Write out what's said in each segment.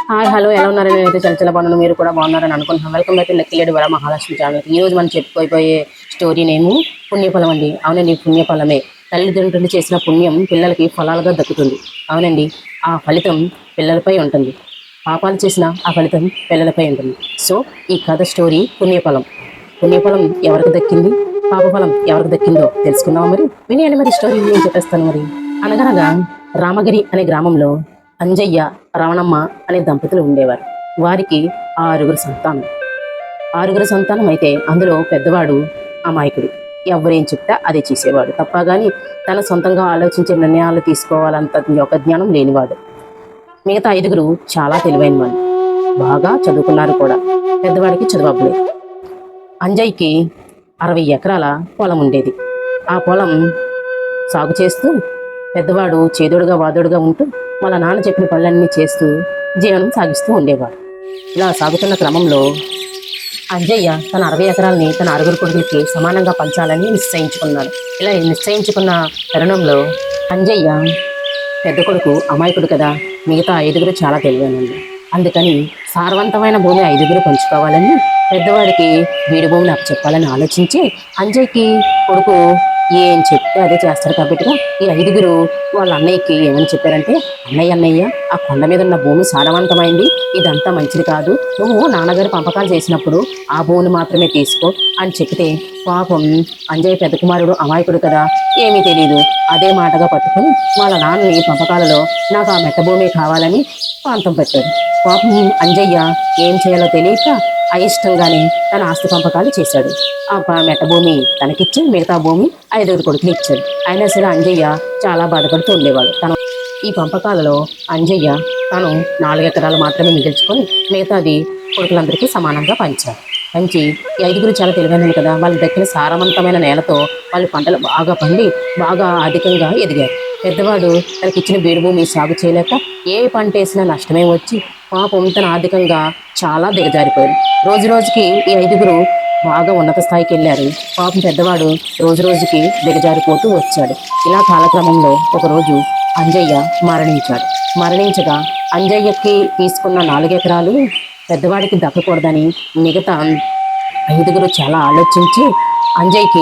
Hi hello ఎలా ఉన్నారని నేనైతే చాలా బాగున్నాను. మీరు కూడా బాగున్నారని అనుకుంటున్నాను. వెల్కమ్ బ్యాక్ టు లక్కీలేడి వర మహాలక్ష్మి ఛానల్. ఈ రోజు మనం చెప్పుకోబోయే స్టోరీ నేము పుణ్యఫలం అండి. అవునండి, పుణ్యఫలమే. తల్లిదండ్రులు చేసిన పుణ్యం పిల్లలకి ఫలాలుగా దక్కుతుంది. అవునండి, ఆ ఫలితం పిల్లలపై ఉంటుంది. పాపాలు చేసిన ఆ ఫలితం పిల్లలపై ఉంటుంది. సో ఈ కథ స్టోరీ పుణ్యఫలం. పుణ్యఫలం ఎవరికి దక్కింది, పాపఫలం ఎవరికి దక్కిందో తెలుసుకుందాం. మరి వినేయండి, మరి స్టోరీ నేను చెప్పేస్తాను. మరి అనగనగా రామగిరి అనే గ్రామంలో అంజయ్య, రమణమ్మ అనే దంపతులు ఉండేవారు. వారికి ఆరుగురు సంతానం అయితే అందులో పెద్దవాడు అమాయకుడు. ఎవరేం చెప్తా అదే చేసేవాడు తప్ప గాని తన సొంతంగా ఆలోచించే నిర్ణయాలు తీసుకోవాలంత యొక్క జ్ఞానం లేనివాడు. మిగతా ఐదుగురు చాలా తెలివైన వాళ్ళు, బాగా చదువుకున్నారు కూడా. పెద్దవాడికి చదువు. అంజయ్యకి 60 ఎకరాల పొలం ఉండేది. ఆ పొలం సాగు చేస్తూ పెద్దవాడు చేదోడుగా వాదోడుగా ఉంటూ వాళ్ళ నాన్న చెప్పిన పనులన్నీ చేస్తూ జీవనం సాగిస్తూ ఉండేవాడు. ఇలా సాగుతున్న క్రమంలో అంజయ్య తన 60 ఎకరాలని తన ఆరుగురు కొడుకులకి సమానంగా పంచాలని నిశ్చయించుకున్నాడు. ఇలా నిశ్చయించుకున్న తరుణంలో అంజయ్య పెద్ద కొడుకు అమాయకుడు కదా, మిగతా ఐదుగురు చాలా తెలివైనది. అందుకని సారవంతమైన భూమి ఐదుగురు పంచుకోవాలని పెద్దవాడికి వీడి భూమిని నాకు చెప్పాలని ఆలోచించి అంజయ్యకి కొడుకు ఏం చెప్తే అదే చేస్తాడు కాబట్టి ఈ ఐదుగురు వాళ్ళ అన్నయ్యకి ఏమని చెప్పారంటే, అన్నయ్య ఆ కొండ మీద ఉన్న భూమి సారవంతమైంది, ఇదంతా మంచిది కాదు, నువ్వు నాన్నగారు పంపకాలు చేసినప్పుడు ఆ భూమిని మాత్రమే తీసుకో అని చెప్తే, పాపం అంజయ్య పెద్ద కుమారుడు అమాయకుడు కదా, ఏమీ తెలియదు. అదే మాటగా పట్టుకుని వాళ్ళ నాన్నని పంపకాలలో నాకు ఆ మెట్ట భూమి కావాలని పాంతం పెట్టాడు. పాపం అంజయ్య ఏం చేయాలో తెలియక అయిష్టంగానే తన ఆస్తి పంపకాలు చేశాడు. ఆ మెట్ట భూమి తనకిచ్చి మిగతా భూమి ఐదుగురు కొడుకులు ఇచ్చాడు. అయినా సరే అంజయ్య చాలా బాధపడుతూ ఉండేవాడు. ఈ పంపకాలలో అంజయ్య తాను 4 ఎకరాలు మాత్రమే మిగిల్చుకొని మిగతాది కొడుకులందరికీ సమానంగా పంచి ఈ ఐదుగురు చాలా తెలివైనది కదా, వాళ్ళు దక్కిన సారవంతమైన నేలతో వాళ్ళు పంటలు బాగా పండి బాగా అధికంగా ఎదిగారు. పెద్దవాడు తనకిచ్చిన బీడు భూమి సాగు చేయలేక ఏ పంట వేసినా నష్టమే వచ్చి పాపం తన ఆర్థికంగా చాలా దిగజారిపోయారు. రోజు రోజుకి ఈ ఐదుగురు బాగా ఉన్నత స్థాయికి వెళ్ళారు. పాపం పెద్దవాడు రోజు రోజుకి దిగజారిపోతూ వచ్చాడు. ఇలా కాలక్రమంలో ఒకరోజు అంజయ్య మరణించగా అంజయ్యకి తీసుకున్న 4 ఎకరాలు పెద్దవాడికి దక్కకూడదని మిగతా ఐదుగురు చాలా ఆలోచించి అంజయ్యకి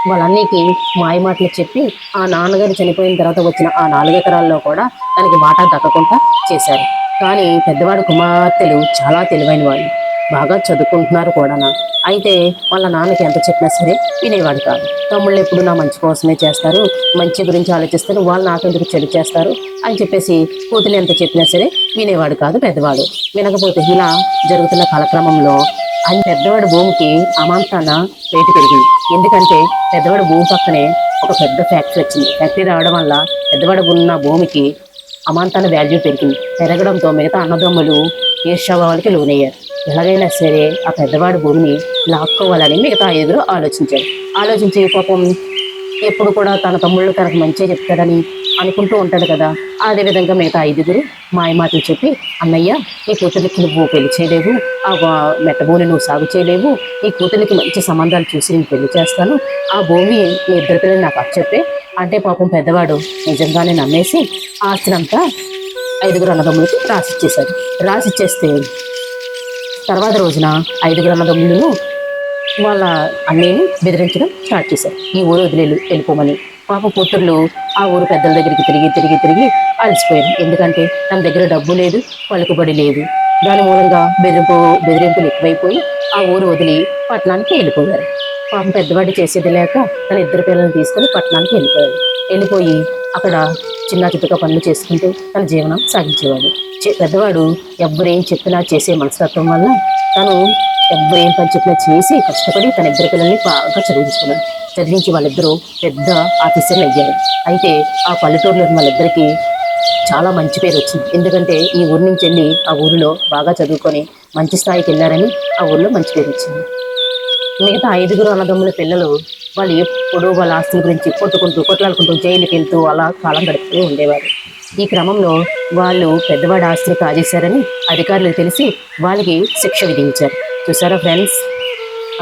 వాళ్ళ అన్నయ్యకి మాయమాటలు చెప్పి ఆ నాన్నగారు చనిపోయిన తర్వాత వచ్చిన ఆ 4 ఎకరాల్లో కూడా తనకి వాటా దక్కకుండా చేశారు. కానీ పెద్దవాడు కుమార్తెలు చాలా తెలివైన వాళ్ళు, బాగా చదువుకుంటున్నారు కూడా. అయితే వాళ్ళ నాన్నకి ఎంత చెప్పినా సరే వినేవాడు కాదు. తమ్ముళ్ళు ఎప్పుడు నా మంచి కోసమే చేస్తారు, మంచి గురించి ఆలోచిస్తారు, వాళ్ళు నాకెందుకు చెడు చేస్తారు అని చెప్పేసి కూతురు ఎంత చెప్పినా సరే వినేవాడు కాదు పెద్దవాడు. వినకపోతే ఇలా జరుగుతున్న కాలక్రమంలో పెద్దవాడి భూమికి అమాంతాన రేటు పెరిగింది. ఎందుకంటే పెద్దవాడి భూమి పక్కనే ఒక పెద్ద ఫ్యాక్టరీ వచ్చింది. ఫ్యాక్టరీ రావడం వల్ల పెద్దవాడి ఉన్న భూమికి అమాంతాన వాల్యూ పెరగడంతో మిగతా అన్నదమ్ములు ఈర్ష్యాభావాలకి లోనయ్యారు. ఎలాగైనా సరే ఆ పెద్దవాడి భూమిని లాక్కోవాలని మిగతా ఐదుగురు ఆలోచించి పాపం ఎప్పుడు కూడా తన తమ్ముళ్ళు తనకు మంచిగా చెప్తాడని అనుకుంటూ ఉంటాడు కదా. అదేవిధంగా మిగతా ఐదుగురు మాయమాటలు చెప్పి, అన్నయ్య నీ కూతురికి నువ్వు పెళ్లి చేయలేవు, ఆ మెట్ట భూమిని నువ్వు సాగు చేయలేవు, నీ కూతురికి మంచి సంబంధాలు చూసి నేను పెళ్లి చేస్తాను, ఆ భూమి నీ ఇద్దరు పిల్లలు నాకు అప్పచెప్పే అంటే పాపం పెద్దవాడు నిజంగానే నమ్మేసి ఆస్తినంతా ఐదుగురు అన్నదమ్ములకి రాసిచ్చేస్తే తర్వాత రోజున ఐదుగురు అన్నదమ్ములను వాళ్ళ అన్నయ్యని బెదిరించడం స్టార్ట్ చేశారు. ఈ ఊరు వెళ్ళిపోమని. పాప కూతుర్లు ఆ ఊరు పెద్దల దగ్గరికి తిరిగి అలసిపోయారు. ఎందుకంటే తన దగ్గర డబ్బు లేదు, పలుకుబడి లేదు. దాని మూలంగా బెదిరింపులు ఎక్కువైపోయి ఆ ఊరు వదిలి పట్టణానికి వెళ్ళిపోయారు. పాపం పెద్దవాడి చేసేది లేక తన ఇద్దరు పిల్లల్ని తీసుకొని పట్టణానికి వెళ్ళిపోయి అక్కడ చిన్న చిత్తగా పనులు చేసుకుంటూ తన జీవనం సాగించేవాడు. పెద్దవాడు ఎవ్వరేం చెప్పినా చేసే మనస్తత్వం వల్ల తను ఎవ్వరేం పని చెప్పినా చేసి కష్టపడి తన ఇద్దరు పిల్లల్ని బాగా చదివించి వాళ్ళిద్దరూ పెద్ద ఆఫీసర్లు అయ్యారు. అయితే ఆ పల్లెటూరులో వాళ్ళిద్దరికీ చాలా మంచి పేరు వచ్చింది. ఎందుకంటే ఈ ఊరి నుంచి వెళ్ళి ఆ ఊరిలో బాగా చదువుకొని మంచి స్థాయికి వెళ్ళారని ఆ ఊరిలో మంచి పేరు వచ్చింది. మిగతా ఐదుగురు అన్నదమ్ముల పిల్లలు వాళ్ళు ఎప్పుడూ వాళ్ళ ఆస్తుల గురించి కొట్లాడుకుంటూ జైలుకి వెళ్తూ అలా కాలం గడుపుతూ ఉండేవారు. ఈ క్రమంలో వాళ్ళు పెద్దవాడి ఆస్తిని కాజేశారని అధికారులకు తెలిసి వాళ్ళకి శిక్ష విధించారు. చూసారా ఫ్రెండ్స్,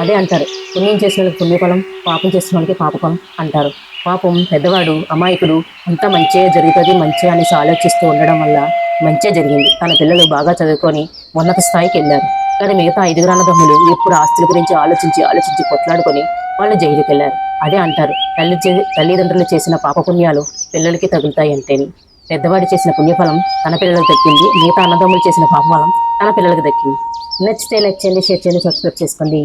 అదే అంటారు, పుణ్యం చేసిన వాళ్ళకి పుణ్యఫలం, పాపం చేసిన వాళ్ళకి పాపఫలం అంటారు. పాపం పెద్దవాడు అమాయకుడు, అంతా మంచిగా జరుగుతుంది మంచిగా అనేసి ఆలోచిస్తూ ఉండడం వల్ల మంచిగా జరిగింది. తన పిల్లలు బాగా చదువుకొని ఉన్నత స్థాయికి వెళ్ళారు. కానీ మిగతా 5 అన్నదమ్ములు ఎప్పుడు ఆస్తుల గురించి ఆలోచించి ఆలోచించి కొట్లాడుకొని వాళ్ళు జైలుకి వెళ్ళారు. అదే అంటారు, తల్లిదండ్రులు చేసిన పాపపుణ్యాలు పిల్లలకి తగులుతాయి అంటేని. పెద్దవాడు చేసిన పుణ్యఫలం తన పిల్లలకు దక్కింది, మిగతా అన్నదమ్ములు చేసిన పాపఫలం తన పిల్లలకు దక్కింది. నచ్చితే లైక్ చేయండి, షేర్ చేయండి, సబ్స్క్రైబ్ చేసుకోండి.